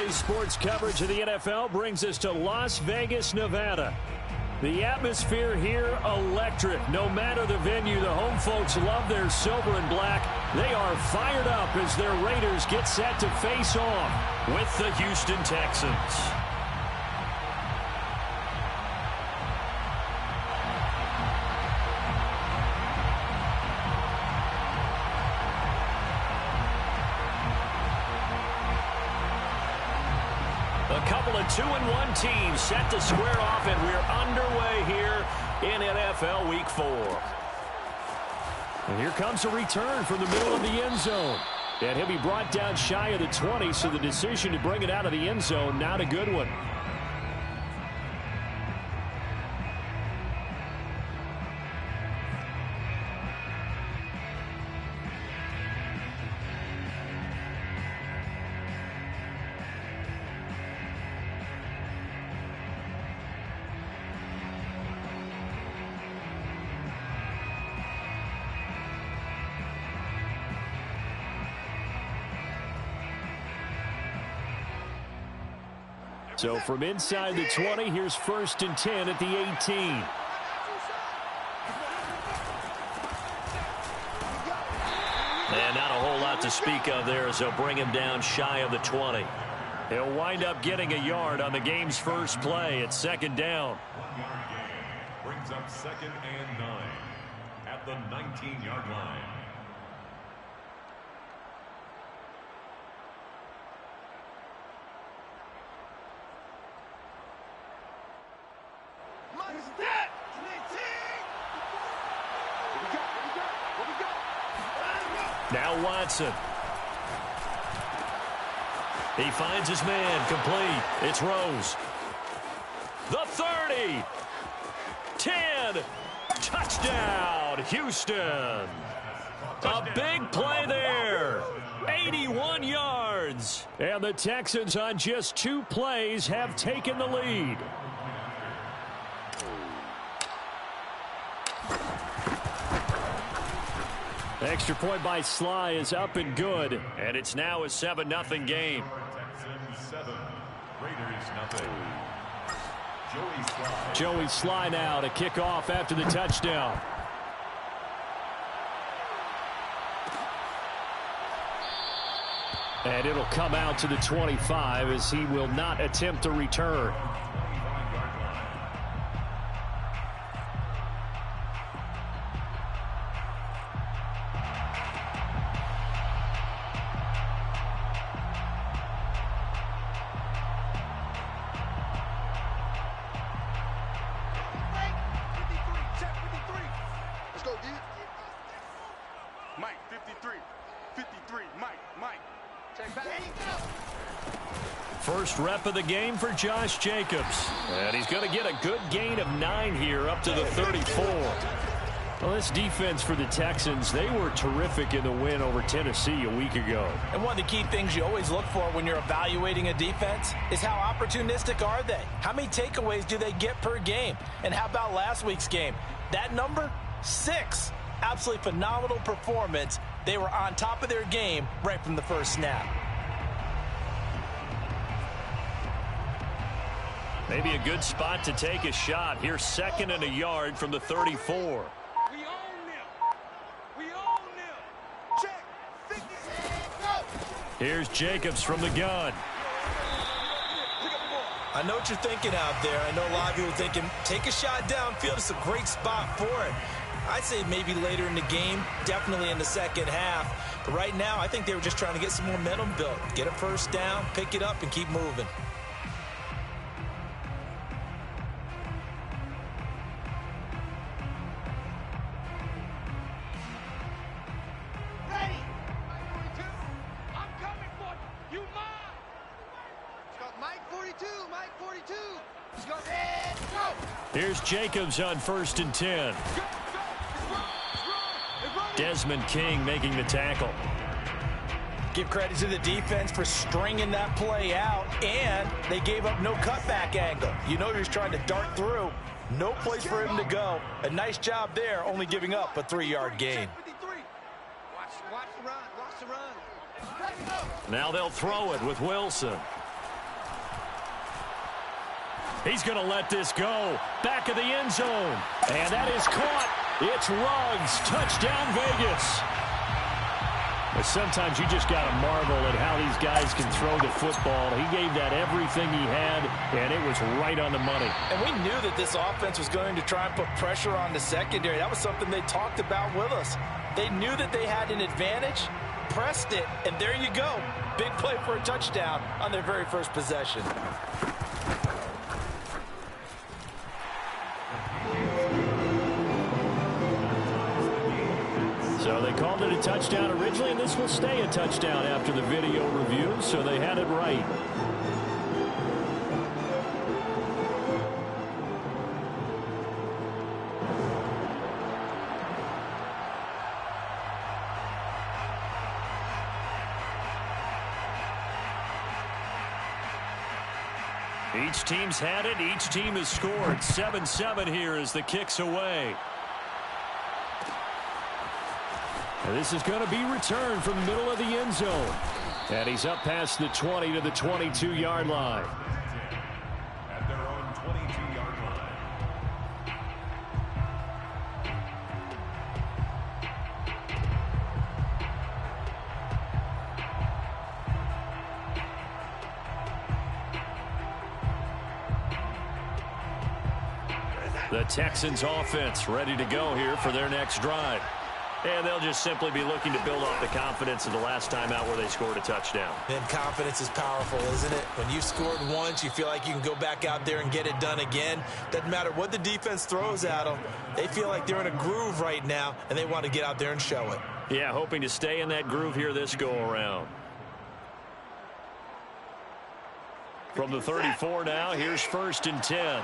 Today's sports coverage of the NFL brings us to Las Vegas, Nevada. The atmosphere here, electric. No matter the venue, the home folks love their silver and black. They are fired up as their Raiders get set to face off with the Houston Texans. A couple of 2-1 teams set to square off, and we're underway here in NFL Week 4. And here comes a return from the middle of the end zone. And he'll be brought down shy of the 20, so the decision to bring it out of the end zone, not a good one. So from inside the 20, here's 1st and 10 at the 18. And not a whole lot to speak of there as they'll bring him down shy of the 20. He'll wind up getting a yard on the game's first play at 2nd down. 1 yard gain brings up 2nd and 9 at the 19-yard line. Now Watson. He finds his man, complete. It's Rose. The 30. 10. Touchdown, Houston. A big play there. 81 yards. And the Texans on just 2 plays have taken the lead. Extra point by Sly is up and good, and it's now a 7-0 game. Texans 7, Raiders 0. Joey Sly now to kick off after the touchdown. And it'll come out to the 25 as he will not attempt a return. First rep of the game for Josh Jacobs. And he's going to get a good gain of 9 here up to the 34. Well, this defense for the Texans, they were terrific in the win over Tennessee a week ago. And one of the key things you always look for when you're evaluating a defense is how opportunistic are they? How many takeaways do they get per game? And how about last week's game? That number, 6. Absolutely phenomenal performance. They were on top of their game right from the first snap. Maybe a good spot to take a shot. Here's 2nd and a yard from the 34. We own them. We own them. Check. 50. Go. Here's Jacobs from the gun. I know what you're thinking out there. I know a lot of you are thinking, take a shot downfield. It's a great spot for it. I'd say maybe later in the game, definitely in the second half. But right now, I think they were just trying to get some momentum built. Get a first down, pick it up, and keep moving. Here's Jacobs on 1st and 10. Desmond King making the tackle. Give credit to the defense for stringing that play out, and they gave up no cutback angle. You know he was trying to dart through. No place for him to go. A nice job there, only giving up a 3-yard gain. Now they'll throw it with Wilson. He's going to let this go. Back of the end zone. And that is caught. It's Ruggs. Touchdown, Vegas. But sometimes you just got to marvel at how these guys can throw the football. He gave that everything he had, and it was right on the money. And we knew that this offense was going to try and put pressure on the secondary. That was something they talked about with us. They knew that they had an advantage, pressed it, and there you go. Big play for a touchdown on their very first possession. So they called it a touchdown originally, and this will stay a touchdown after the video review, so they had it right. Each team's had it. Each team has scored. 7-7 here as the kick's away. And this is going to be returned from the middle of the end zone. And he's up past the 20 to the 22-yard line. At their own 22-yard line. The Texans offense ready to go here for their next drive. And they'll just simply be looking to build off the confidence of the last time out where they scored a touchdown. And confidence is powerful, isn't it? When you've scored once, you feel like you can go back out there and get it done again. Doesn't matter what the defense throws at them. They feel like they're in a groove right now, and they want to get out there and show it. Yeah, hoping to stay in that groove here this go-around. From the 34 now, here's 1st and 10.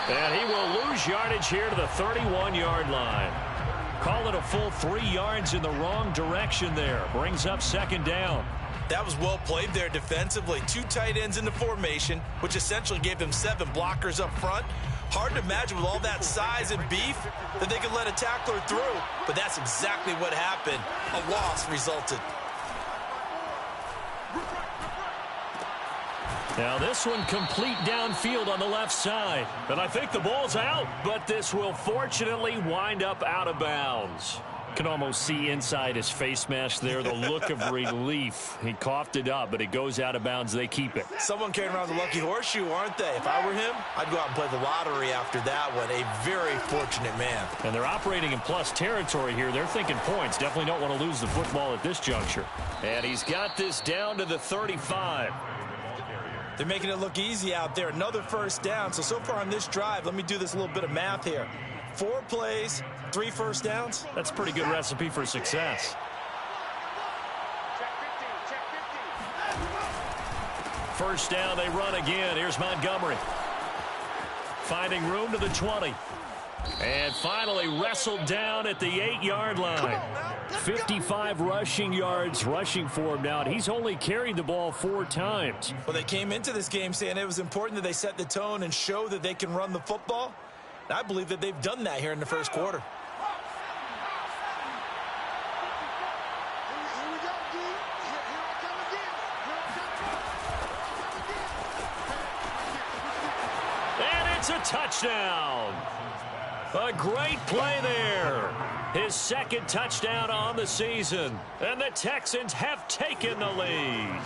And he will lose yardage here to the 31-yard line. Call it a full 3 yards in the wrong direction there. Brings up 2nd down. That was well played there defensively. 2 tight ends in the formation, which essentially gave them 7 blockers up front. Hard to imagine with all that size and beef that they could let a tackler through. But that's exactly what happened. A loss resulted. Now this one complete downfield on the left side. And I think the ball's out, but this will fortunately wind up out of bounds. Can almost see inside his face mask there, the look of relief. He coughed it up, but it goes out of bounds. They keep it. Someone carrying around the lucky horseshoe, aren't they? If I were him, I'd go out and play the lottery after that one. A very fortunate man. And they're operating in plus territory here. They're thinking points. Definitely don't want to lose the football at this juncture. And he's got this down to the 35. They're making it look easy out there. Another 1st down. So far on this drive, let me do this little bit of math here. 4 plays, 3 1st downs. That's a pretty good recipe for success. First down, they run again. Here's Montgomery. Finding room to the 20. And finally wrestled down at the 8-yard line. 55 rushing yards rushing for him now. And he's only carried the ball 4 times. Well, they came into this game saying it was important that they set the tone and show that they can run the football. And I believe that they've done that here in the 1st quarter. And it's a touchdown. A great play there. His 2nd touchdown on the season. And the Texans have taken the lead.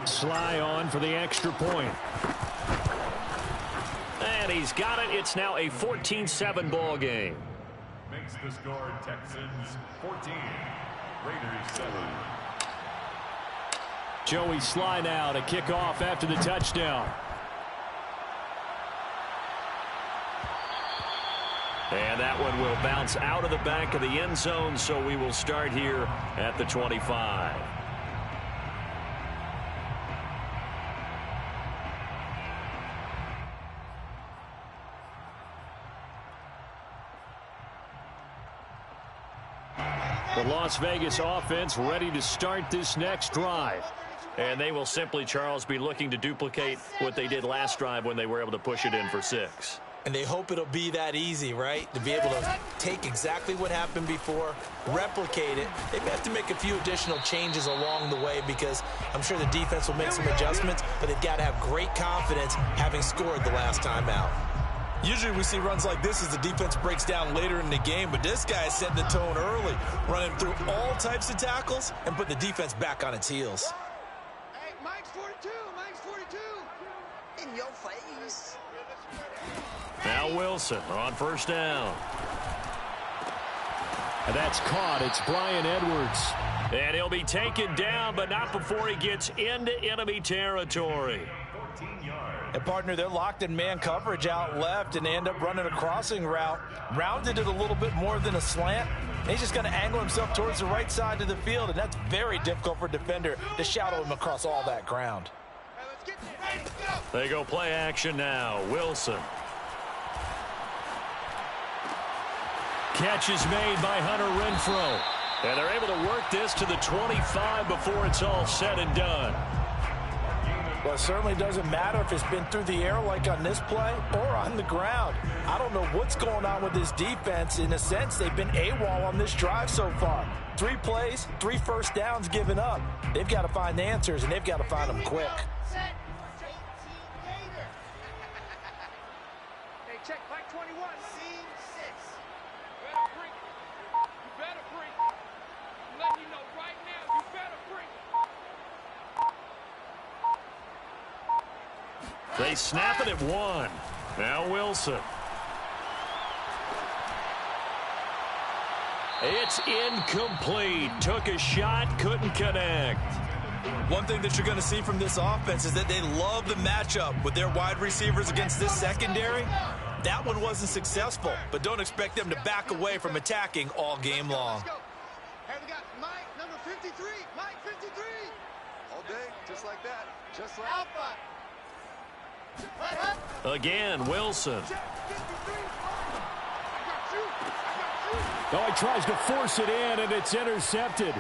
Sly on for the extra point. And he's got it. It's now a 14-7 ball game. Makes the score Texans 14, Raiders 7. Joey Sly now to kick off after the touchdown. And that one will bounce out of the back of the end zone, so we will start here at the 25. The Las Vegas offense ready to start this next drive. And they will simply, Charles, be looking to duplicate what they did last drive when they were able to push it in for 6. And they hope it'll be that easy, right? To be able to take exactly what happened before, replicate it. They may have to make a few additional changes along the way because I'm sure the defense will make some adjustments, but they've got to have great confidence having scored the last time out. Usually we see runs like this as the defense breaks down later in the game, but this guy is setting the tone early, running through all types of tackles and putting the defense back on its heels. Hey, Mike's 42. Mike's 42. In your face. Now Wilson on first down. And that's caught. It's Brian Edwards. And he'll be taken down, but not before he gets into enemy territory. And, partner, they're locked in man coverage out left, and they end up running a crossing route. Rounded it a little bit more than a slant. And he's just going to angle himself towards the right side of the field, and that's very difficult for a defender to shadow him across all that ground. Hey, let's get ready to go. They go play action now. Wilson. Catch is made by Hunter Renfrow. And they're able to work this to the 25 before it's all said and done. Well, it certainly doesn't matter if it's been through the air like on this play or on the ground. I don't know what's going on with this defense. In a sense, they've been AWOL on this drive so far. 3 plays, 3 first downs given up. They've got to find answers, and they've got to find them quick. Hey, check Mike 21. Scene 6. Better bring it. You better bring it. I'm letting you know right now, you better bring it. They snap it at 1. Now Wilson. It's incomplete. Took a shot, couldn't connect. One thing that you're going to see from this offense is that they love the matchup with their wide receivers against this secondary. That one wasn't successful, but don't expect them to back away from attacking all game long. Let's go. Hey, we got Mike, number 53. Mike 53. All day, just like that. Just like Alpha. Again, Wilson. Check 53. Oh, he tries to force it in, and it's intercepted.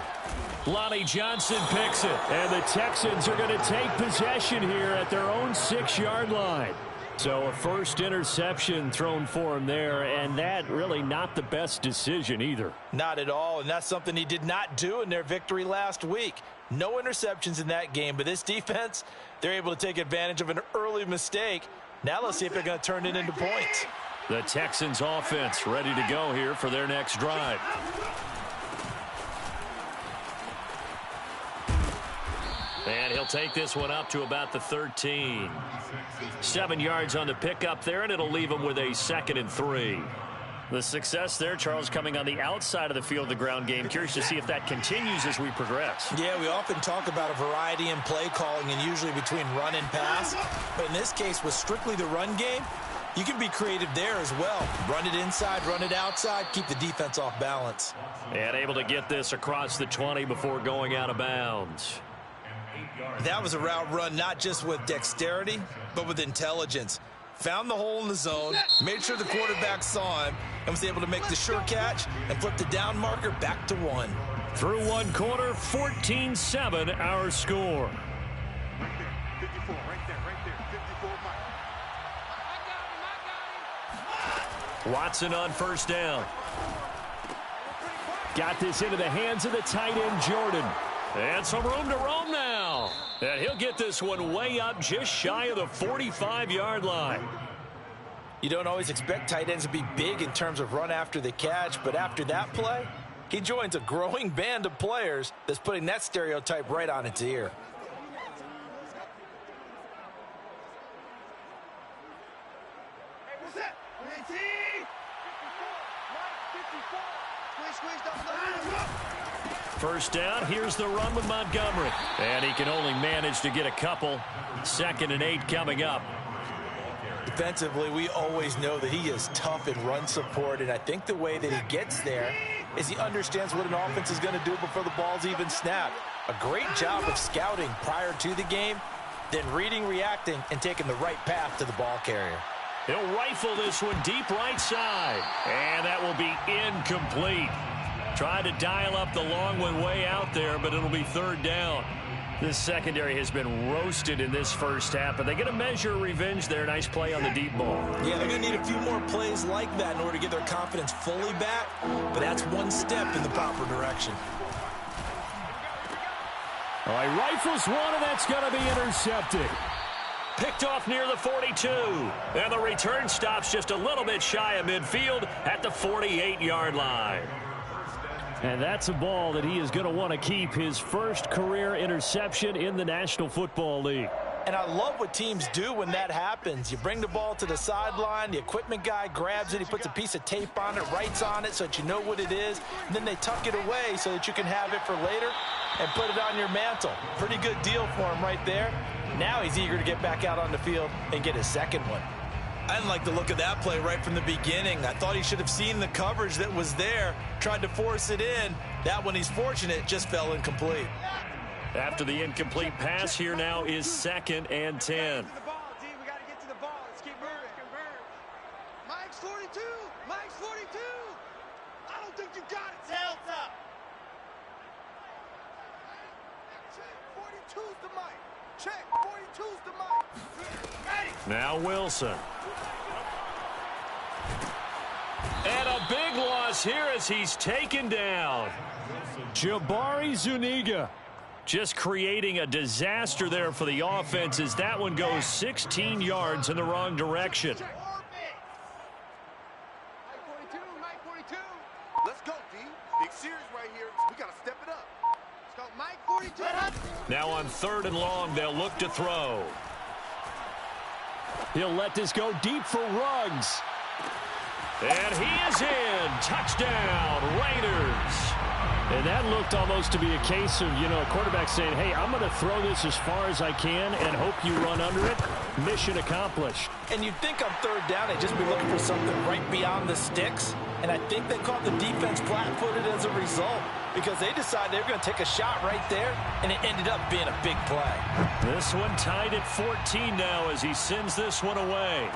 Lonnie Johnson picks it, and the Texans are going to take possession here at their own 6-yard line. So a first interception thrown for him there, and that really not the best decision either. Not at all, and that's something he did not do in their victory last week. No interceptions in that game, but this defense, they're able to take advantage of an early mistake. Now let's see if they're going to turn it into points. The Texans offense ready to go here for their next drive. And he'll take this one up to about the 13. 7 yards on the pickup there, and it'll leave him with a 2nd and 3. The success there, Charles, coming on the outside of the field of the ground game. Curious to see if that continues as we progress. Yeah, we often talk about a variety in play calling and usually between run and pass. But in this case, with strictly the run game, you can be creative there as well. Run it inside, run it outside, keep the defense off balance. And able to get this across the 20 before going out of bounds. That was a route run not just with dexterity, but with intelligence. Found the hole in the zone, made sure the quarterback saw him, and was able to make the sure catch and flip the down marker back to 1. Through 1 quarter, 14-7 our score. Right there, 54, right there, 54, Mike. I got him. Watson on first down. Got this into the hands of the tight end, Jordan. And some room to roam now. And he'll get this one way up just shy of the 45-yard line. You don't always expect tight ends to be big in terms of run after the catch, but after that play, he joins a growing band of players that's putting that stereotype right on its ear. Hey, what's that? 50. 54. Mike 54. Squeeze, don't First down, here's the run with Montgomery. And he can only manage to get a couple. 2nd and 8 coming up. Defensively, we always know that he is tough in run support, and I think the way that he gets there is he understands what an offense is going to do before the ball's even snapped. A great job of scouting prior to the game, then reading, reacting, and taking the right path to the ball carrier. He'll rifle this one deep right side. And that will be incomplete. Tried to dial up the long one way out there, but it'll be 3rd down. This secondary has been roasted in this first half, but they get a measure of revenge there. Nice play on the deep ball. Yeah, they're going to need a few more plays like that in order to get their confidence fully back, but that's one step in the proper direction. All right, rifles one, and that's going to be intercepted. Picked off near the 42. And the return stops just a little bit shy of midfield at the 48-yard line. And that's a ball that he is going to want to keep, his first career interception in the National Football League. And I love what teams do when that happens. You bring the ball to the sideline, the equipment guy grabs it, he puts a piece of tape on it, writes on it so that you know what it is, and then they tuck it away so that you can have it for later and put it on your mantle. Pretty good deal for him right there. Now he's eager to get back out on the field and get his second one. I didn't like the look of that play right from the beginning. I thought he should have seen the coverage that was there, tried to force it in. That one, he's fortunate, just fell incomplete. After the incomplete pass, here now is 2nd and 10. We got to get to the ball. Let's keep moving. Mike's 42. Mike's 42. I don't think you got it. Tails up. 42's the Mike. Check. 42's the Mike. Ready. Now Wilson. And a big loss here as he's taken down. Jabari Zuniga just creating a disaster there for the offense as that one goes 16 yards in the wrong direction. Mike 42. Mike 42. Let's go, D. Big series right here. We got to step it up. Let's go, Mike 42. Now on 3rd and long, they'll look to throw. He'll let this go deep for Ruggs. And he is in. Touchdown, Raiders. And that looked almost to be a case of, a quarterback saying, hey, I'm going to throw this as far as I can and hope you run under it. Mission accomplished. And you'd think on 3rd down they'd just be looking for something right beyond the sticks. And I think they caught the defense flat-footed as a result because they decided they were going to take a shot right there, and it ended up being a big play. This one tied at 14 now as he sends this one away.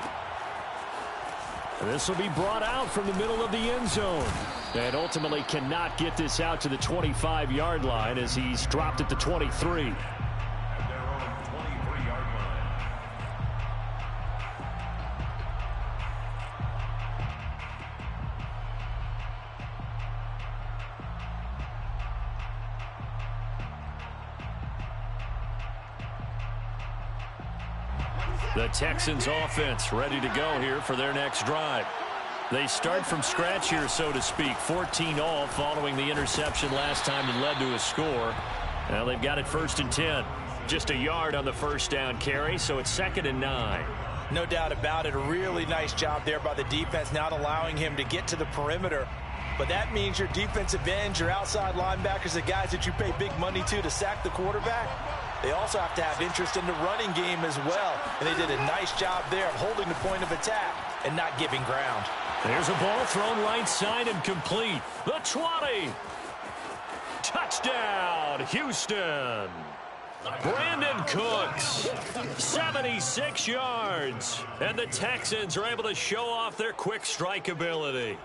This will be brought out from the middle of the end zone. And ultimately cannot get this out to the 25-yard line as he's dropped at the 23. The Texans offense ready to go here for their next drive. They start from scratch here, so to speak. 14 all following the interception last time that led to a score. Now they've got it 1st and 10. Just a yard on the first down carry, so it's 2nd and 9. No doubt about it. A really nice job there by the defense, not allowing him to get to the perimeter. But that means your defensive ends, your outside linebackers, the guys that you pay big money to sack the quarterback, they also have to have interest in the running game as well. And they did a nice job there of holding the point of attack and not giving ground. There's a ball thrown right side and complete. The 20. Touchdown, Houston. Brandon Cooks, 76 yards. And the Texans are able to show off their quick strike ability.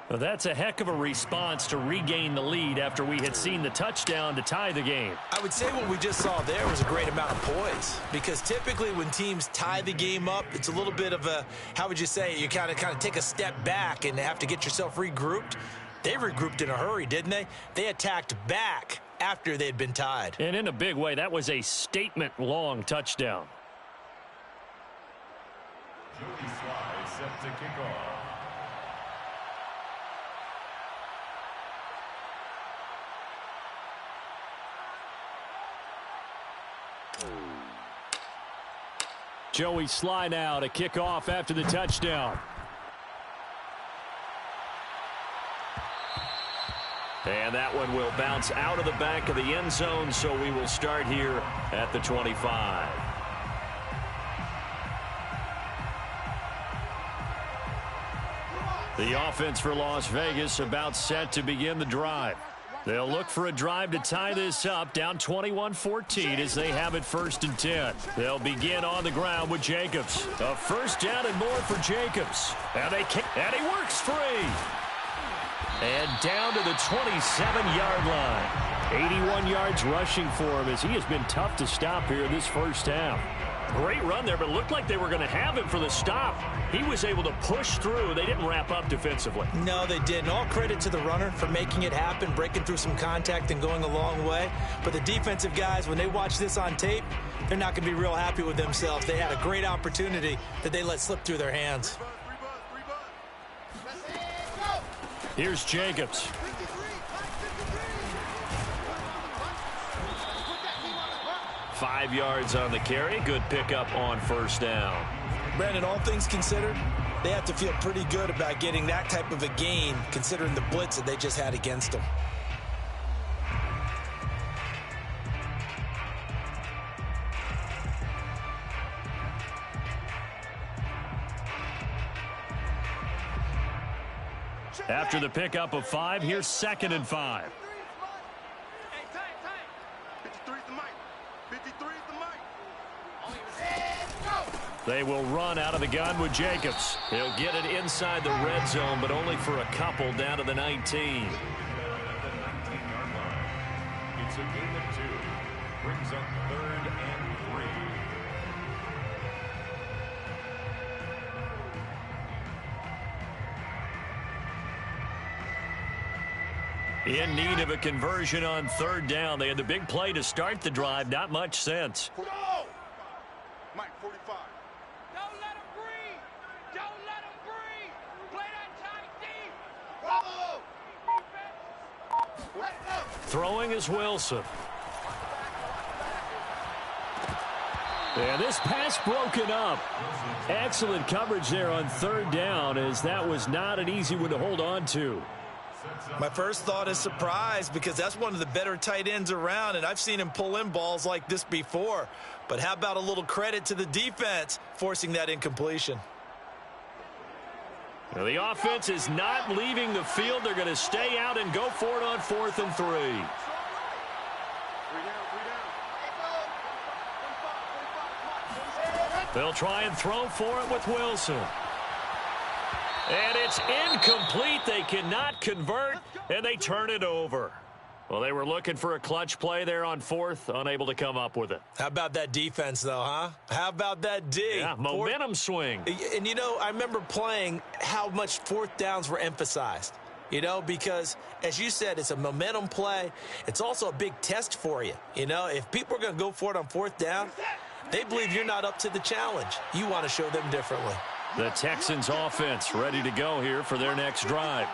Well, that's a heck of a response to regain the lead after we had seen the touchdown to tie the game. I would say what we just saw there was a great amount of poise, because typically when teams tie the game up, it's a little bit of a, how would you say, you kind of take a step back and have to get yourself regrouped. They regrouped in a hurry, didn't they? They attacked back after they'd been tied. And in a big way, that was a statement-long touchdown. Jody Sly set to kick off. Joey Sly now to kick off after the touchdown. And that one will bounce out of the back of the end zone, so we will start here at the 25. The offense for Las Vegas about set to begin the drive. They'll look for a drive to tie this up, down 21-14 as they have it 1st and 10. They'll begin on the ground with Jacobs. A first down and more for Jacobs. And he works free. And down to the 27-yard line. 81 yards rushing for him as he has been tough to stop here in this first half. Great run there, but it looked like they were going to have him for the stop. He was able to push through. They didn't wrap up defensively. No, they didn't. All credit to the runner for making it happen, breaking through some contact and going a long way. But the defensive guys, when they watch this on tape, they're not going to be real happy with themselves. They had a great opportunity that they let slip through their hands. Here's Jacobs. Five yards on the carry. Good pickup on first down. Brandon, all things considered, they have to feel pretty good about getting that type of a gain considering the blitz that they just had against them. After the pickup of 5, here's 2nd and 5. Hey, time. 53's the mic. 53's the mic. They will run out of the gun with Jacobs. He'll get it inside the red zone, but only for a couple down to the 19. At the 19-yard line. It's a gain of 2. Brings up 3rd and 3. In need of a conversion on 3rd down. They had the big play to start the drive. Not much sense. Mike, 45. Don't let him breathe. Don't let him breathe. Play that tight D. Throwing is Wilson. And this pass broken up. Excellent coverage there on 3rd down, as that was not an easy one to hold on to. My first thought is surprise, because that's one of the better tight ends around, and I've seen him pull in balls like this before. But how about a little credit to the defense forcing that incompletion? Now, the offense is not leaving the field. They're going to stay out and go for it on 4th and 3. They'll try and throw for it with Wilson. And it's incomplete. They cannot convert, and they turn it over. Well, they were looking for a clutch play there on 4th, unable to come up with it. How about that defense, though, huh? How about that D? Yeah, momentum swing. And, you know, I remember playing how much 4th downs were emphasized. You know, because, as you said, it's a momentum play. It's also a big test for you. You know, if people are going to go for it on 4th down, they believe you're not up to the challenge. You want to show them differently. The Texans offense ready to go here for their next drive.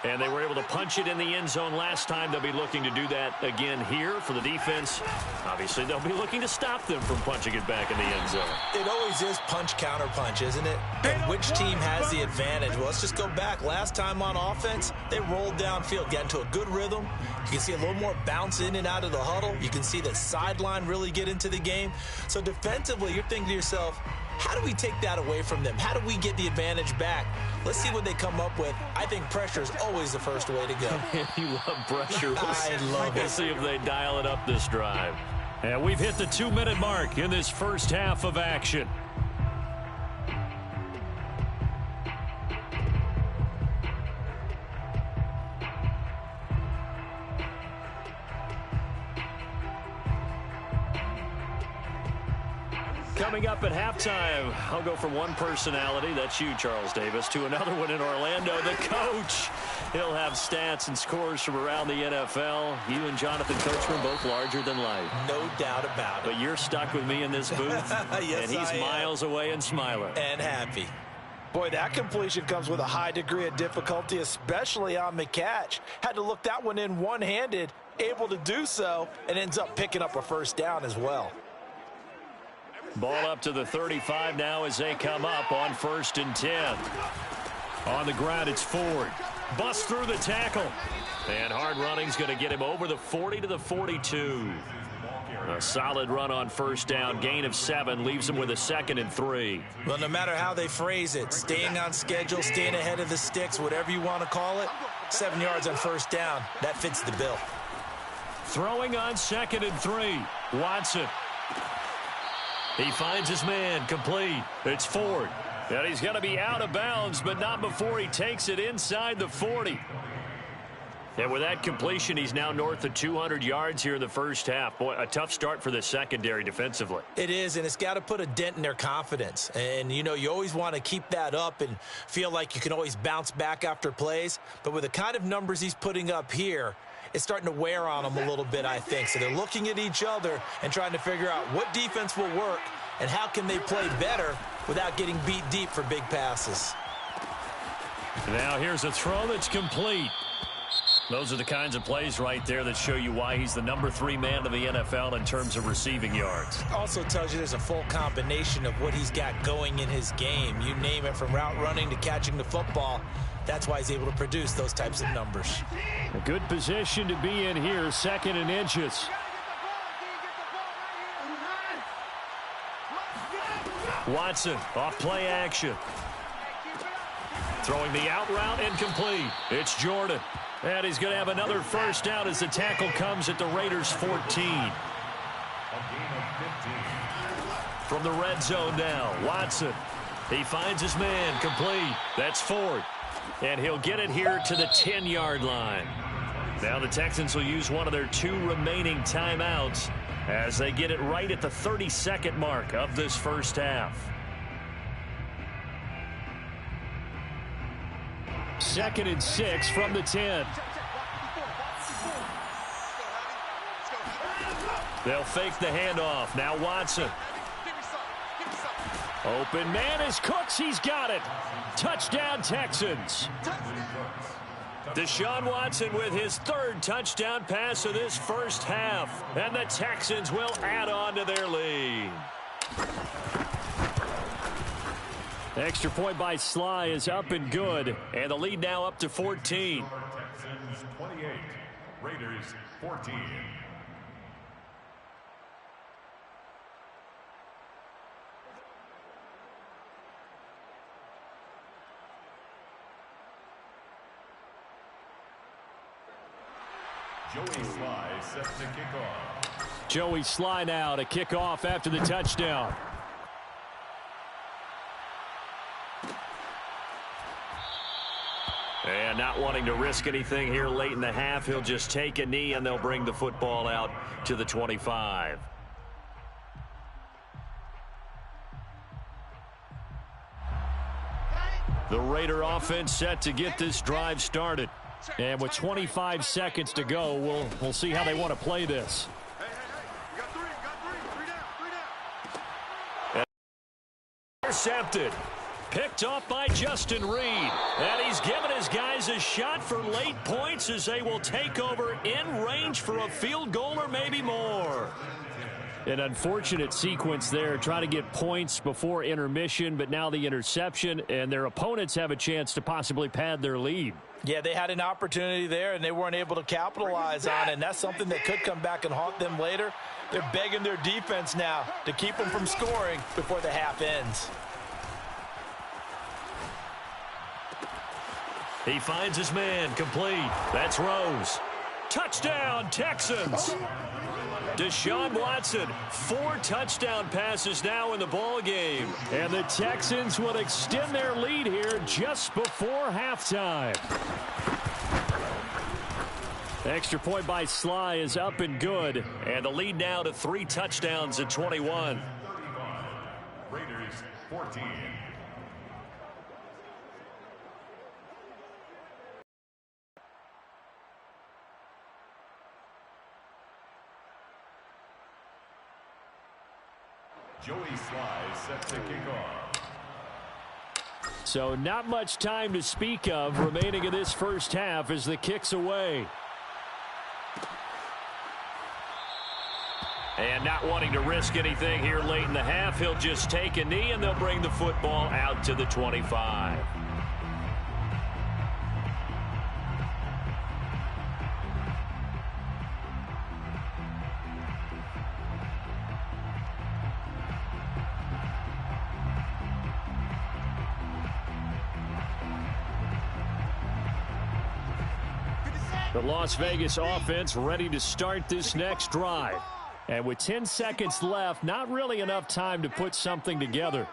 And they were able to punch it in the end zone last time. They'll be looking to do that again here for the defense. Obviously, they'll be looking to stop them from punching it back in the end zone. It always is punch, counter punch, isn't it? And which team has the advantage? Well, let's just go back. Last time on offense, they rolled downfield, got into a good rhythm. You can see a little more bounce in and out of the huddle. You can see the sideline really get into the game. So defensively, you're thinking to yourself, how do we take that away from them? How do we get the advantage back? Let's see what they come up with. I think pressure is always the first way to go. You love pressure. I love it. We'll see if they dial it up this drive. And we've hit the 2-minute mark in this first half of action. Coming up at halftime, I'll go from one personality, that's you, Charles Davis, to another one in Orlando, the coach. He'll have stats and scores from around the NFL. You and Jonathan Coachman both larger than life. No doubt about it. But you're stuck with me in this booth, Yes, and he's miles away and smiling. And happy. Boy, that completion comes with a high degree of difficulty, especially on the catch. Had to look that one in one-handed, able to do so, and ends up picking up a first down as well. Ball up to the 35 now as they come up on 1st and 10. On the ground, it's Ford. Busts through the tackle. And hard running's going to get him over the 40 to the 42. A solid run on 1st down. Gain of 7 leaves him with a 2nd and 3. Well, no matter how they phrase it, staying on schedule, staying ahead of the sticks, whatever you want to call it, 7 yards on 1st down, that fits the bill. Throwing on 2nd and 3. Watson. He finds his man, complete. It's Ford. And he's going to be out of bounds, but not before he takes it inside the 40. And with that completion, he's now north of 200 yards here in the first half. Boy, a tough start for the secondary defensively. It is, and it's got to put a dent in their confidence. And, you know, you always want to keep that up and feel like you can always bounce back after plays. But with the kind of numbers he's putting up here, it's starting to wear on them a little bit, I think. So they're looking at each other and trying to figure out what defense will work and how can they play better without getting beat deep for big passes. Now here's a throw that's complete. Those are the kinds of plays right there that show you why he's the number 3 man in the NFL in terms of receiving yards. Also tells you there's a full combination of what he's got going in his game. You name it, from route running to catching the football. That's why he's able to produce those types of numbers. A good position to be in here, 2nd and inches. Watson off play action. Throwing the out route, incomplete. It's Jordan. And he's going to have another first down as the tackle comes at the Raiders' 14. From the red zone now, Watson. He finds his man, complete. That's Ford. And he'll get it here to the 10-yard line. Now the Texans will use one of their 2 remaining timeouts as they get it right at the 32nd mark of this first half. 2nd and 6 from the 10. They'll fake the handoff. Now Watson. Open man is Cooks. He's got it. Touchdown, Texans. Deshaun Watson with his 3rd touchdown pass of this first half. And the Texans will add on to their lead. Extra point by Sly is up and good. And the lead now up to 14. Texans 28, Raiders 14. Joey Sly set to kick off. Joey Sly now to kick off after the touchdown. And not wanting to risk anything here late in the half, he'll just take a knee and they'll bring the football out to the 25. The Raider offense set to get this drive started. And with 25 seconds to go, we'll see how they want to play this. Intercepted. Picked off by Justin Reed. And he's given his guys a shot for late points as they will take over in range for a field goal or maybe more. An unfortunate sequence there, trying to get points before intermission, but now the interception, and their opponents have a chance to possibly pad their lead. Yeah, they had an opportunity there, and they weren't able to capitalize on it, and that's something that could come back and haunt them later. They're begging their defense now to keep them from scoring before the half ends. He finds his man, complete. That's Rose. Touchdown, Texans. Deshaun Watson, 4 touchdown passes now in the ball game. And the Texans will extend their lead here just before halftime. Extra point by Sly is up and good. And the lead now to 3 touchdowns at 21. Raiders 14. Joey Sly set to kick off. So not much time to speak of remaining in this first half as the kick's away. And not wanting to risk anything here late in the half, he'll just take a knee and they'll bring the football out to the 25. The Las Vegas offense ready to start this next drive. And with 10 seconds left, not really enough time to put something together.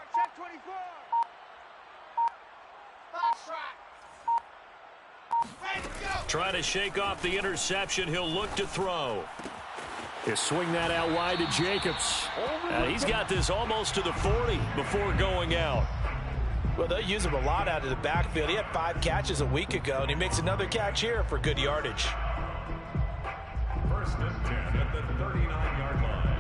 Trying to shake off the interception. He'll look to throw. He'll swing that out wide to Jacobs. He's got this almost to the 40 before going out. Well, they'll use him a lot out of the backfield. He had 5 catches a week ago, and he makes another catch here for good yardage. First and 10 at the 39-yard line.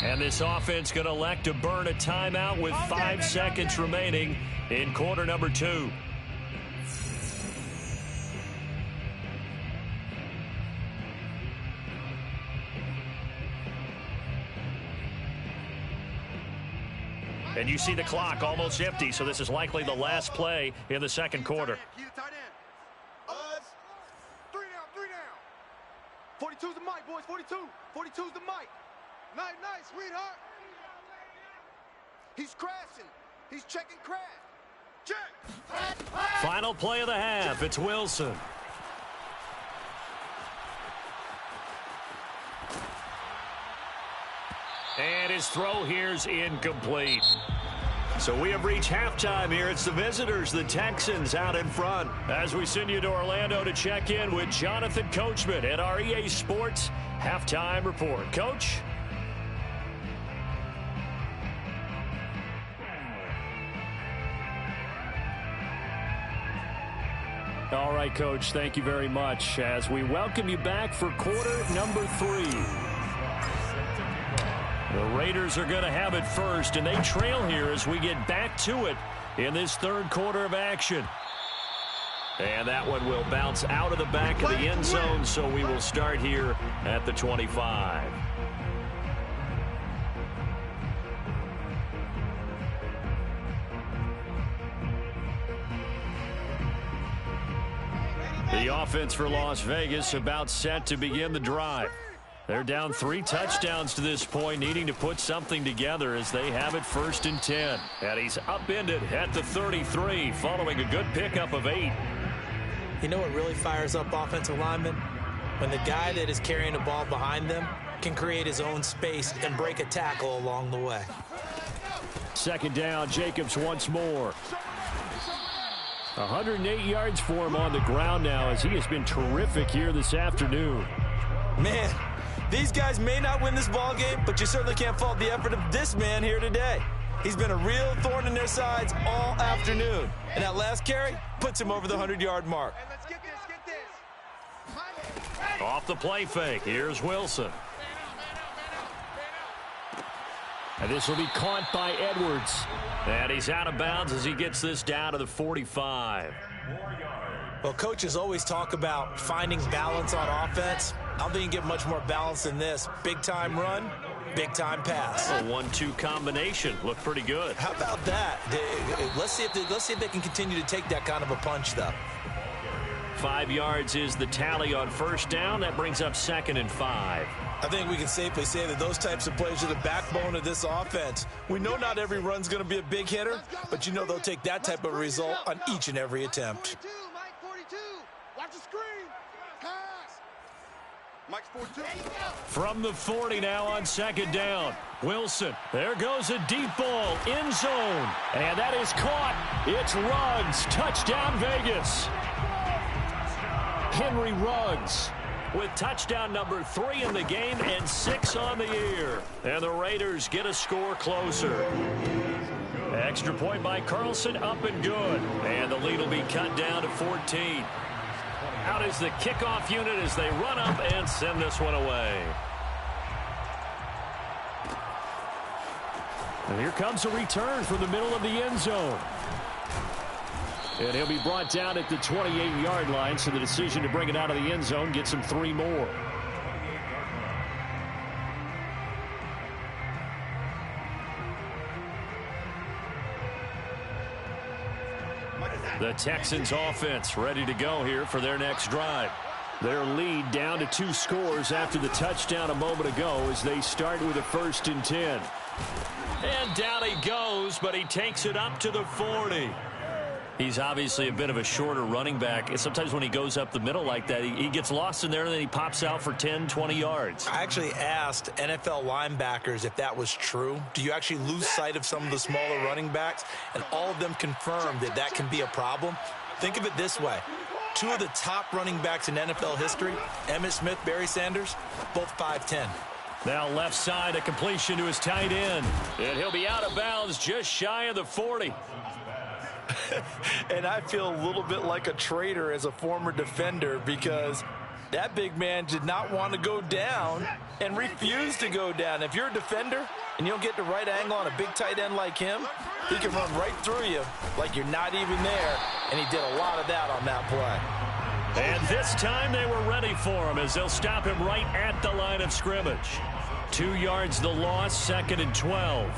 And this offense going to elect to burn a timeout with 5 seconds remaining in quarter number 2. And you see the clock almost empty, so this is likely the last play in the second quarter. Key to tight end. 3 down. 42's the mic, boys. 42. 42's the mic. Nice, sweetheart. He's crashing. He's checking crash. Check. Final play of the half. It's Wilson. And his throw here's incomplete. So we have reached halftime here. It's the visitors, the Texans, out in front. As we send you to Orlando to check in with Jonathan Coachman at our EA Sports Halftime Report. Coach? All right, Coach, thank you very much as we welcome you back for quarter number 3. The Raiders are going to have it first, and they trail here as we get back to it in this third quarter of action. And that one will bounce out of the back of the end zone, so we will start here at the 25. The offense for Las Vegas about set to begin the drive. They're down 3 touchdowns to this point, needing to put something together as they have it first and 10. And he's upended at the 33 following a good pickup of 8. You know what really fires up offensive linemen? When the guy that is carrying the ball behind them can create his own space and break a tackle along the way. Second down, Jacobs once more. 108 yards for him on the ground now as he has been terrific here this afternoon. Man, these guys may not win this ball game, but you certainly can't fault the effort of this man here today. He's been a real thorn in their sides all afternoon. And that last carry puts him over the 100-yard mark. Hey, let's get this. Off the play fake, here's Wilson. And this will be caught by Edwards. And he's out of bounds as he gets this down to the 45. Well, coaches always talk about finding balance on offense. I don't think you get much more balance than this. Big-time run, big-time pass. A 1-2 combination. Looked pretty good. How about that? Let's see if they can continue to take that kind of a punch, though. 5 yards is the tally on first down. That brings up 2nd and 5. I think we can safely say that those types of plays are the backbone of this offense. We know not every run's going to be a big hitter, but you know they'll take that type of result on each and every attempt. 42, Mike 42. Watch the screen. Pass. Mike's 42. From the 40 now on second down. Wilson. There goes a deep ball. End zone. And that is caught. It's Ruggs. Touchdown Vegas. Henry Ruggs with touchdown number 3 in the game and 6 on the year. And the Raiders get a score closer. Extra point by Carlson, up and good. And the lead will be cut down to 14. Out is the kickoff unit as they run up and send this one away. And here comes a return from the middle of the end zone. And he'll be brought down at the 28-yard line, so the decision to bring it out of the end zone gets him 3 more. The Texans offense ready to go here for their next drive. Their lead down to 2 scores after the touchdown a moment ago as they start with a 1st and 10. And down he goes, but he takes it up to the 40. He's obviously a bit of a shorter running back. Sometimes when he goes up the middle like that, he gets lost in there, and then he pops out for 10, 20 yards. I actually asked NFL linebackers if that was true. Do you actually lose sight of some of the smaller running backs? And all of them confirmed that that can be a problem. Think of it this way. Two of the top running backs in NFL history, Emmitt Smith, Barry Sanders, both 5'10". Now left side, a completion to his tight end. And he'll be out of bounds just shy of the 40. And I feel a little bit like a traitor as a former defender because that big man did not want to go down and refused to go down. If you're a defender and you don't get the right angle on a big tight end like him, he can run right through you like you're not even there, and he did a lot of that on that play. And this time they were ready for him as they'll stop him right at the line of scrimmage. 2 yards the loss, 2nd and 12.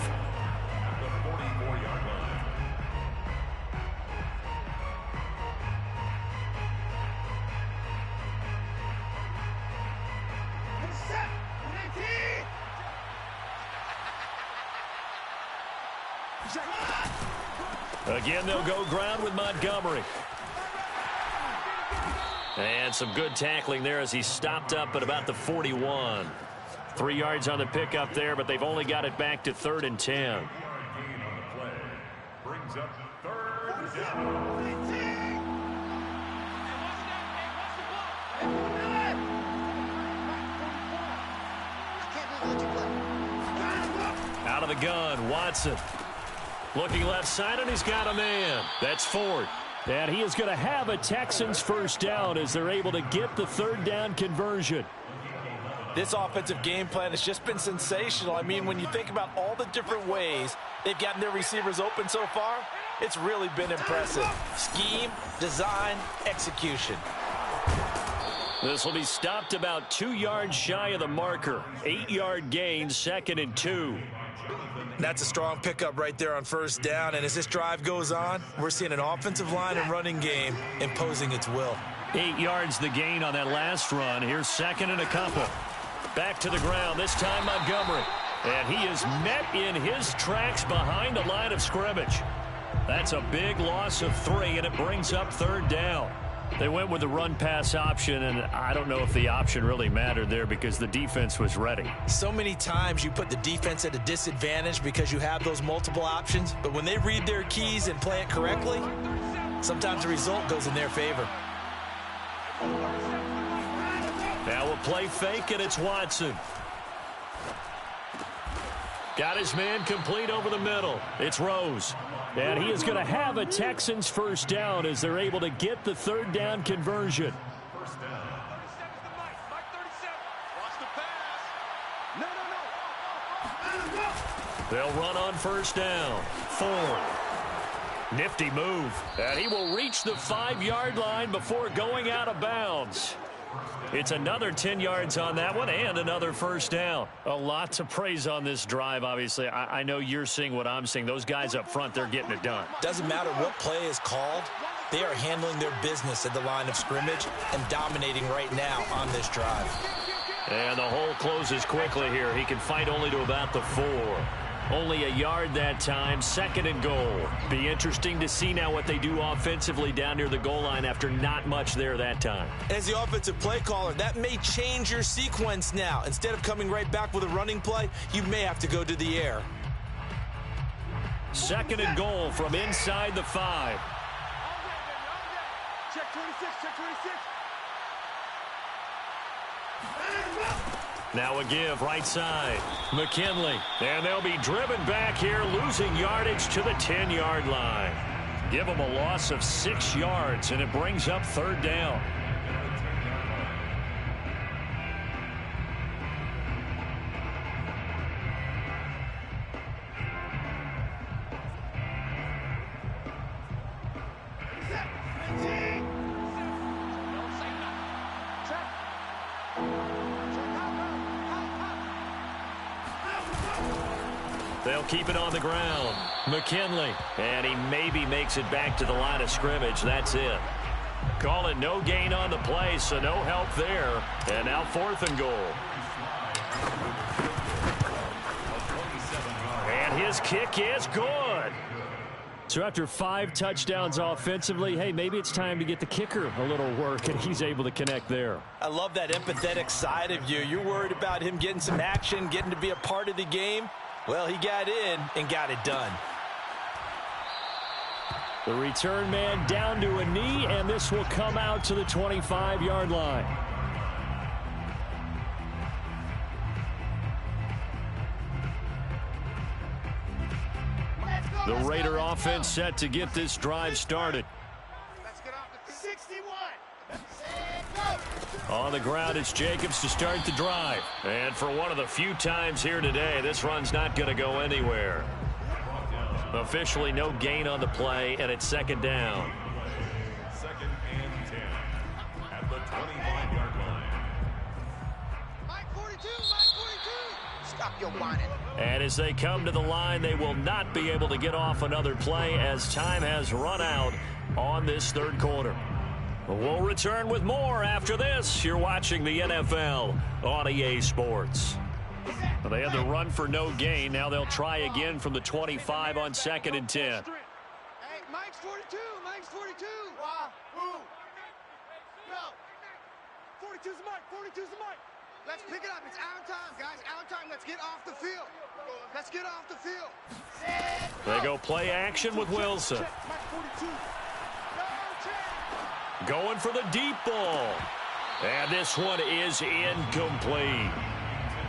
Again, they'll go ground with Montgomery. And some good tackling there as he stopped up at about the 41. 3 yards on the pickup there, but they've only got it back to 3rd and 10. Brings up 3rd down. Out of the gun, Watson. Looking left side, and he's got a man. That's Ford. And he is going to have a Texans first down as they're able to get the 3rd down conversion. This offensive game plan has just been sensational. I mean, when you think about all the different ways they've gotten their receivers open so far, it's really been impressive. Scheme, design, execution. This will be stopped about 2 yards shy of the marker. 8-yard gain, 2nd and 2. That's a strong pickup right there on 1st down. And as this drive goes on, we're seeing an offensive line and running game imposing its will. 8 yards the gain on that last run. Here's 2nd and a couple. Back to the ground, this time Montgomery. And he is met in his tracks behind the line of scrimmage. That's a big loss of 3, and it brings up 3rd down. They went with the run-pass option, and I don't know if the option really mattered there because the defense was ready. So many times you put the defense at a disadvantage because you have those multiple options, but when they read their keys and play it correctly, sometimes the result goes in their favor. Now we'll play fake, and it's Watson. Got his man complete over the middle. It's Rose. And he is going to have a Texans first down as they're able to get the 3rd down conversion. First down. They'll run on 1st down. Ford. Nifty move. And he will reach the 5-yard line before going out of bounds. It's another 10 yards on that one and another 1st down. A lot to praise on this drive, obviously. I know you're seeing what I'm seeing. Those guys up front, they're getting it done. Doesn't matter what play is called. They are handling their business at the line of scrimmage and dominating right now on this drive. And the hole closes quickly here. He can fight only to about the 4. Only a yard that time, 2nd and goal. Be interesting to see now what they do offensively down near the goal line after not much there that time. As the offensive play caller, that may change your sequence now. Instead of coming right back with a running play, you may have to go to the air. 2nd and goal from inside the 5. Check 26, check 26. Now a give right side. McKinley. And they'll be driven back here, losing yardage to the 10-yard line. Give them a loss of 6 yards, and it brings up 3rd down. They'll keep it on the ground. McKinley. And he maybe makes it back to the line of scrimmage. That's it. Call it no gain on the play, so no help there. And now 4th and goal. And his kick is good. So after 5 touchdowns offensively, hey, maybe it's time to get the kicker a little work, and he's able to connect there. I love that empathetic side of you. You're worried about him getting some action, getting to be a part of the game. Well, he got in and got it done. The return man down to a knee, and this will come out to the 25-yard line. The Raider offense set to get this drive started. Let's get off the 61. On the ground, it's Jacobs to start the drive. And for one of the few times here today, this run's not going to go anywhere. Officially no gain on the play, and it's second down. Second and 10 at the 25-yard line. Mike 42, Mike 42. Stop your whining. And as they come to the line, they will not be able to get off another play as time has run out on this third quarter. We'll return with more after this. You're watching the NFL on EA Sports. Well, they had the run for no gain. Now they'll try again from the 25 on 2nd and 10. Hey, Mike's 42, Mike's 42. Why? Who? No. 42's the Mike, 42's the Mike. Let's pick it up. It's our time, guys. Our time. Let's get off the field. Let's get off the field. They go play action with Wilson. Mike 42. Going for the deep ball. And this one is incomplete.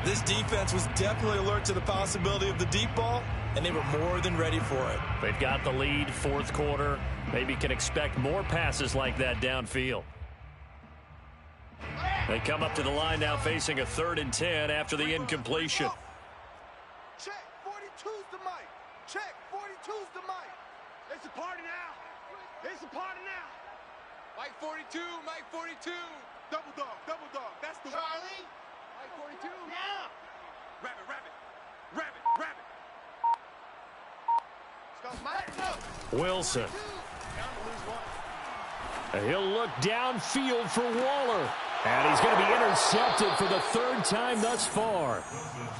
This defense was definitely alert to the possibility of the deep ball, and they were more than ready for it. They've got the lead, fourth quarter. Maybe can expect more passes like that downfield. They come up to the line now facing a 3rd and 10 after the incompletion. Check, 42's the Mike. Check, 42's the Mike. It's a party now. It's a party now. Mike 42, Mike 42. Double dog. That's the Charlie. Mike 42. Now. Rabbit. Let's go, Mike. Wilson. He'll look downfield for Waller. And he's going to be intercepted for the 3rd time thus far.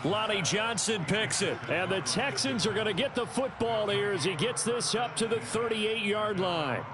Lonnie Johnson picks it. And the Texans are going to get the football here as he gets this up to the 38-yard line.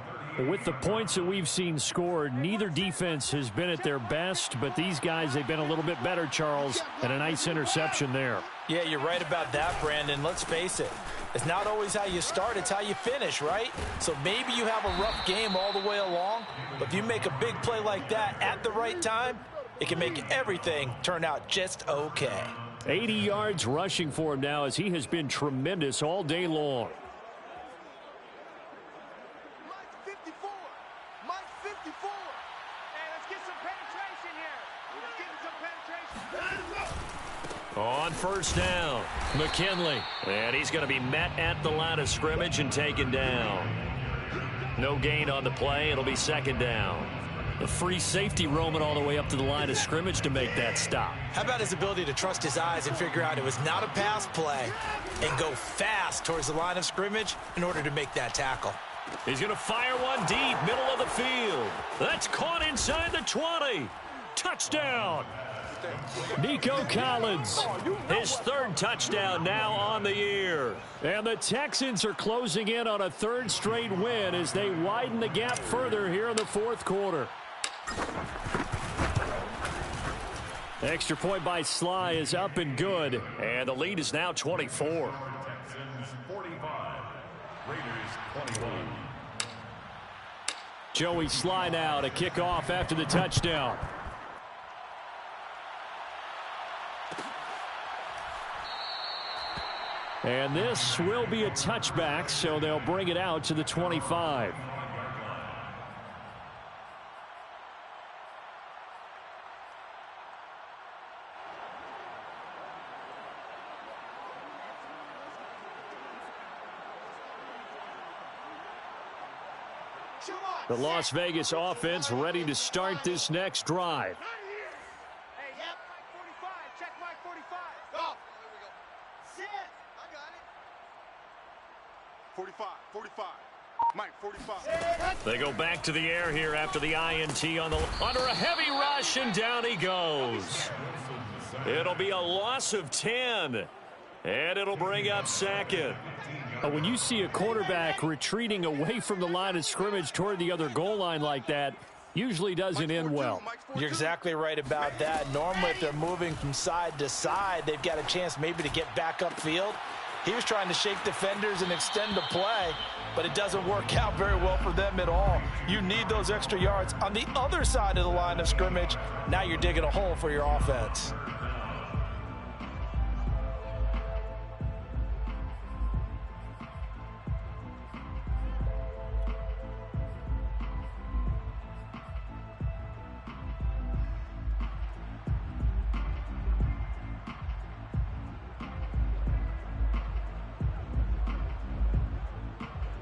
With the points that we've seen scored, neither defense has been at their best, but these guys, they've been a little bit better, Charles, and a nice interception there. Yeah, you're right about that, Brandon. Let's face it. It's not always how you start, it's how you finish, right? So maybe you have a rough game all the way along, but if you make a big play like that at the right time, it can make everything turn out just okay. 80 yards rushing for him now as he has been tremendous all day long. On first down, McKinley. And he's going to be met at the line of scrimmage and taken down. No gain on the play. It'll be second down. The free safety roaming all the way up to the line of scrimmage to make that stop. How about his ability to trust his eyes and figure out it was not a pass play and go fast towards the line of scrimmage in order to make that tackle. He's going to fire one deep, middle of the field. That's caught inside the 20. Touchdown. Nico Collins. His 3rd touchdown now on the year. And the Texans are closing in on a 3rd straight win as they widen the gap further here in the 4th quarter. Extra point by Sly is up and good. And the lead is now 24. Texans 45, Raiders 21. Joey Sly now to kick off after the touchdown. And this will be a touchback, so they'll bring it out to the 25. The Las Vegas offense ready to start this next drive. Hey, yep. Mike 45. Check Mike 45. Go. Sit. I got it. 45. Mike 45. They go back to the air here after the INT on the under a heavy rush, and down he goes. It'll be a loss of 10. And it'll bring up second. When you see a quarterback retreating away from the line of scrimmage toward the other goal line like that, usually doesn't end well. You're exactly right about that. Normally, if they're moving from side to side, they've got a chance maybe to get back upfield. He was trying to shake defenders and extend the play, but it doesn't work out very well for them at all. You need those extra yards on the other side of the line of scrimmage. Now you're digging a hole for your offense.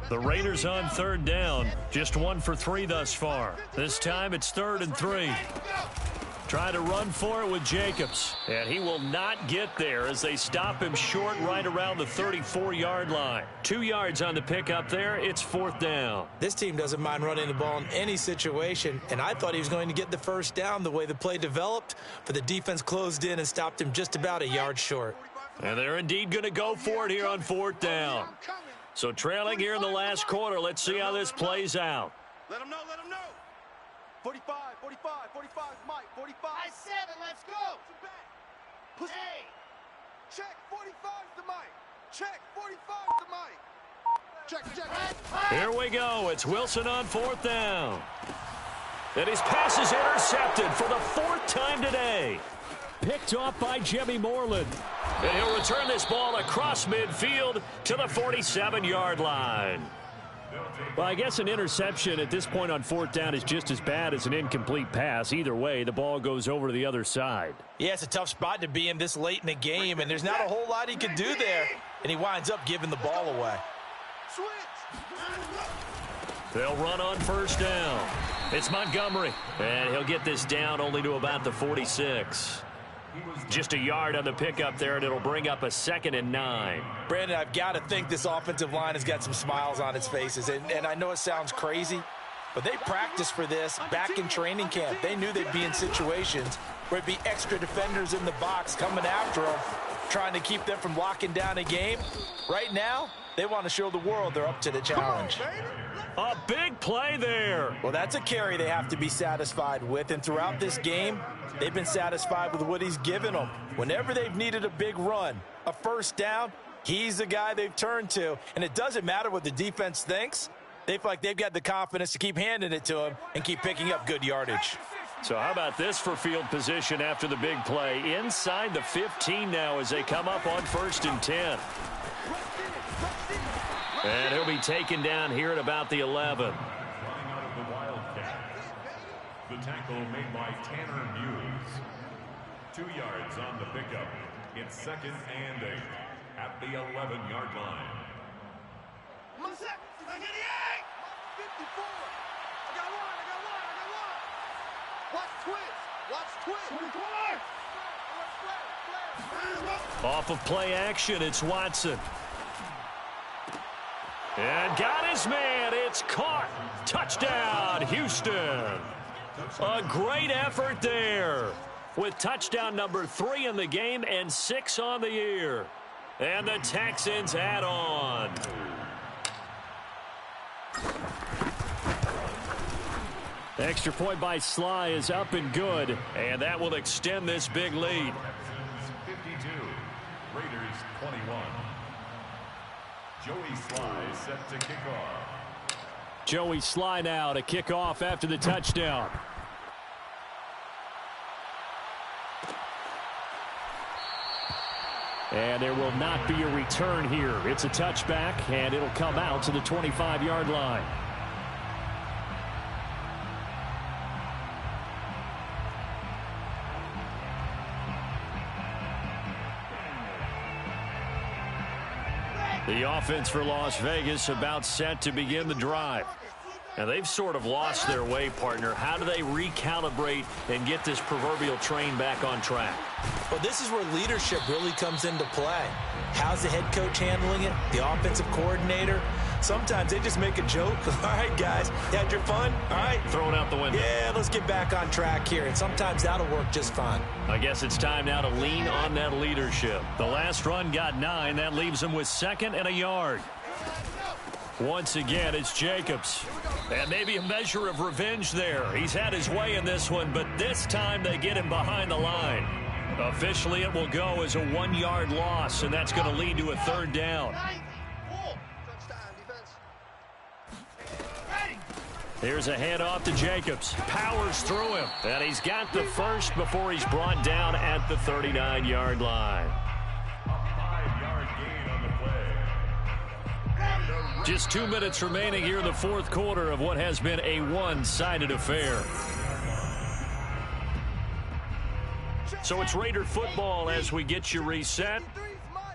The Raiders on third down. Just 1 for 3 thus far. This time it's 3rd and 3. Trying to run for it with Jacobs. And he will not get there as they stop him short right around the 34-yard line. 2 yards on the pickup there. It's 4th down. This team doesn't mind running the ball in any situation, and I thought he was going to get the first down the way the play developed, but the defense closed in and stopped him just about a yard short. And they're indeed going to go for it here on 4th down. So trailing here in the last quarter. Let's see how this plays out. Let him know, let him know. 45, 45, 45, Mike, 45. I said it, let's go. Push. Hey. Check, 45's the Mike. Check, 45's the Mike. Check. Here we go. It's Wilson on 4th down. And his pass is intercepted for the 4th time today. Picked off by Jimmy Moreland. And he'll return this ball across midfield to the 47-yard line. Well, I guess an interception at this point on 4th down is just as bad as an incomplete pass. Either way, the ball goes over to the other side. Yeah, it's a tough spot to be in this late in the game, and there's not a whole lot he can do there, and he winds up giving the ball away. They'll run on 1st down. It's Montgomery, and he'll get this down only to about the 46. Just a yard on the pickup there, and it'll bring up a 2nd and 9. Brandon, I've got to think this offensive line has got some smiles on its faces. And I know it sounds crazy, but they practiced for this back in training camp. They knew they'd be in situations where it'd be extra defenders in the box coming after them, trying to keep them from locking down a game. Right now, they want to show the world they're up to the challenge. A big play there. Well, that's a carry they have to be satisfied with. And throughout this game, they've been satisfied with what he's given them. Whenever they've needed a big run, a 1st down, he's the guy they've turned to. And it doesn't matter what the defense thinks. They feel like they've got the confidence to keep handing it to him and keep picking up good yardage. So how about this for field position after the big play? Inside the 15 now as they come up on 1st and 10. And he'll be taken down here at about the 11. Running out of the Wildcats. The tackle made by Tanner Muse. 2 yards on the pickup. It's 2nd and 8 at the 11-yard line. 1 second. I get the 8. 54. I got one. Watch twist. Off of play action, it's Watson. And got his man. It's caught. Touchdown, Houston. A great effort there with touchdown number 3 in the game and 6 on the year. And the Texans add on. Extra point by Sly is up and good. And that will extend this big lead. 52, Raiders 21. Joey Sly set to kick off. Joey Sly now to kick off after the touchdown. And there will not be a return here. It's a touchback, and it'll come out to the 25-yard line. The offense for Las Vegas about set to begin the drive. And they've sort of lost their way, partner. How do they recalibrate and get this proverbial train back on track? Well, this is where leadership really comes into play. How's the head coach handling it? The offensive coordinator? Sometimes they just make a joke. All right, guys, you had your fun? All right. Throw it out the window. Yeah, let's get back on track here. And sometimes that'll work just fine. I guess it's time now to lean on that leadership. The last run got 9. That leaves him with 2nd and a yard. Once again, it's Jacobs. And maybe a measure of revenge there. He's had his way in this one, but this time they get him behind the line. Officially, it will go as a 1-yard loss, and that's going to lead to a 3rd down. Here's a handoff to Jacobs. Powers through him, and he's got the first before he's brought down at the 39-yard line. A 5-yard gain on the play. Just 2 minutes remaining here in the 4th quarter of what has been a one-sided affair. So it's Raider football as we get you reset.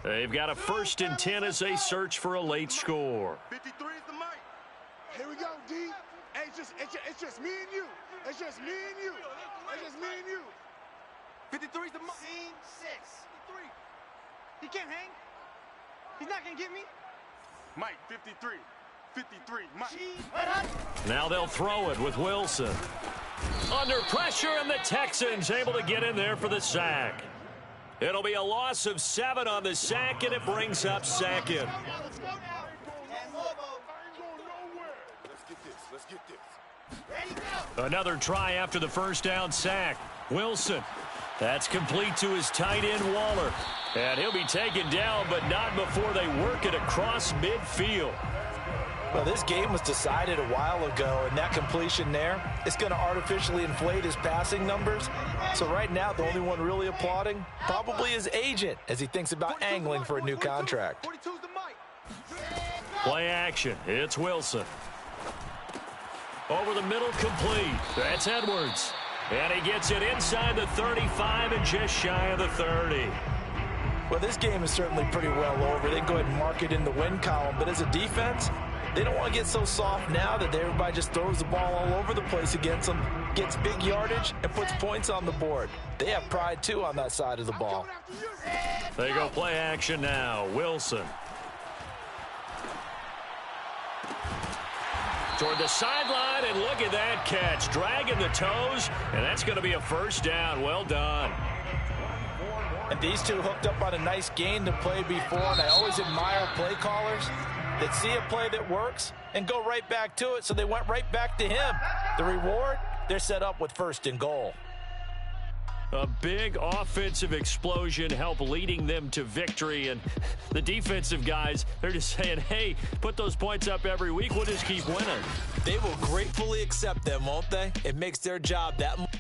They've got a 1st and 10 as they search for a late score. 53 is the mic. Here we go, D. Hey, it's just me and you. It's just me and you. It's just me and you. 53 is the mic. Scene 6. 53. He can't hang. He's not going to get me. Mike, 53. 53, Mike. Now they'll throw it with Wilson. Under pressure, and the Texans able to get in there for the sack. It'll be a loss of 7 on the sack, and it brings up 2nd. Another try after the 1st down sack. Wilson. That's complete to his tight end, Waller. And he'll be taken down, but not before they work it across midfield. Well, this game was decided a while ago, and that completion there is going to artificially inflate his passing numbers. So right now, the only one really applauding probably his agent as he thinks about angling for a new contract. Play action. It's Wilson. Over the middle, complete. That's Edwards. And he gets it inside the 35 and just shy of the 30. Well, this game is certainly pretty well over. They can go ahead and mark it in the win column. But as a defense, they don't want to get so soft now that everybody just throws the ball all over the place against them, gets big yardage, and puts points on the board. They have pride, too, on that side of the ball. They go play action now. Wilson. Toward the sideline, and look at that catch. Dragging the toes, and that's going to be a 1st down. Well done. And these two hooked up on a nice gain to play before, and I always admire play callers that see a play that works and go right back to it, so they went right back to him. The reward, they're set up with 1st and goal. A big offensive explosion helped leading them to victory, and the defensive guys, they're just saying, hey, put those points up every week, we'll just keep winning. They will gratefully accept them, won't they? It makes their job that much.